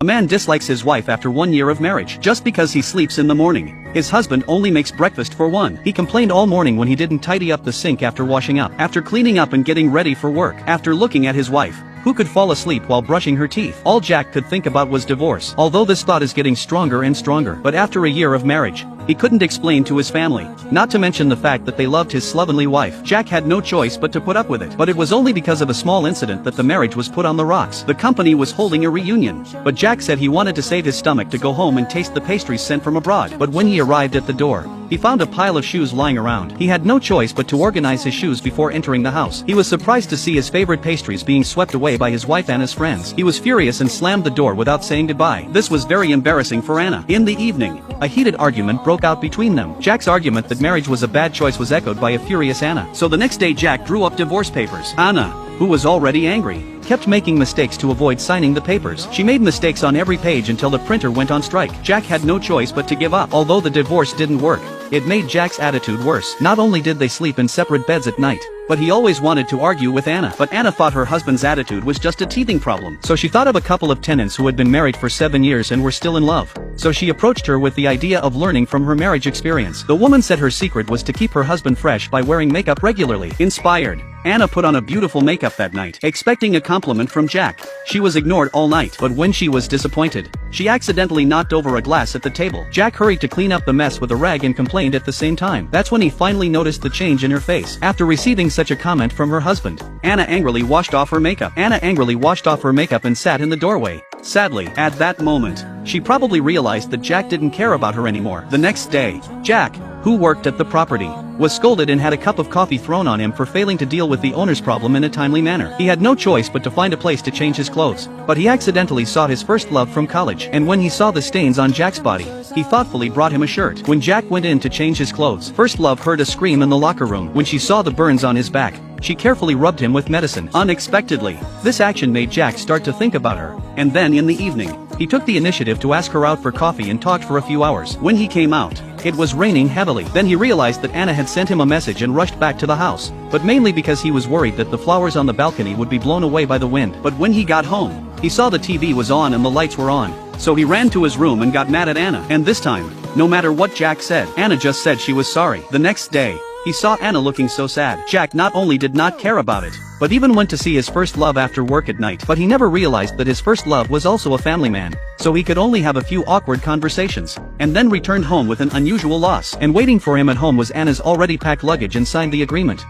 A man dislikes his wife after 1 year of marriage just because he sleeps in the morning. His husband only makes breakfast for one. He complained all morning when he didn't tidy up the sink after washing up, after cleaning up and getting ready for work, after looking at his wife, who could fall asleep while brushing her teeth. All Jack could think about was divorce. Although this thought is getting stronger and stronger. But after a year of marriage, he couldn't explain to his family, not to mention the fact that they loved his slovenly wife. Jack had no choice but to put up with it. But it was only because of a small incident that the marriage was put on the rocks. The company was holding a reunion, but Jack said he wanted to save his stomach to go home and taste the pastries sent from abroad. But when he arrived at the door, he found a pile of shoes lying around. He had no choice but to organize his shoes before entering the house. He was surprised to see his favorite pastries being swept away by his wife Anna's friends. He was furious and slammed the door without saying goodbye. This was very embarrassing for Anna. In the evening, a heated argument broke out between them. Jack's argument that marriage was a bad choice was echoed by a furious Anna. So the next day Jack drew up divorce papers. Anna, who was already angry, kept making mistakes to avoid signing the papers. She made mistakes on every page until the printer went on strike. Jack had no choice but to give up. Although the divorce didn't work, it made Jack's attitude worse. Not only did they sleep in separate beds at night, but he always wanted to argue with Anna. But Anna thought her husband's attitude was just a teething problem. So she thought of a couple of tenants who had been married for 7 years and were still in love. So she approached her with the idea of learning from her marriage experience. The woman said her secret was to keep her husband fresh by wearing makeup regularly. Inspired, Anna put on a beautiful makeup that night, expecting a compliment from Jack. She was ignored all night, but when she was disappointed, she accidentally knocked over a glass at the table. Jack hurried to clean up the mess with a rag and complained at the same time. That's when he finally noticed the change in her face. After receiving such a comment from her husband, Anna angrily washed off her makeup. And sat in the doorway. Sadly, at that moment, she probably realized that Jack didn't care about her anymore. The next day, Jack, who worked at the property, was scolded and had a cup of coffee thrown on him for failing to deal with the owner's problem in a timely manner. He had no choice but to find a place to change his clothes, but he accidentally saw his first love from college, and when he saw the stains on Jack's body, he thoughtfully brought him a shirt. When Jack went in to change his clothes, first love heard a scream in the locker room. When she saw the burns on his back, she carefully rubbed him with medicine. Unexpectedly, this action made Jack start to think about her, and then in the evening, he took the initiative to ask her out for coffee and talked for a few hours. When he came out, it was raining heavily. Then he realized that Anna had sent him a message and rushed back to the house, but mainly because he was worried that the flowers on the balcony would be blown away by the wind. But when he got home, he saw the TV was on and the lights were on, so he ran to his room and got mad at Anna. And this time, no matter what Jack said, Anna just said she was sorry. The next day, he saw Anna looking so sad. Jack not only did not care about it, but even went to see his first love after work at night. But he never realized that his first love was also a family man, so he could only have a few awkward conversations, and then returned home with an unusual loss. And waiting for him at home was Anna's already packed luggage and signed the agreement.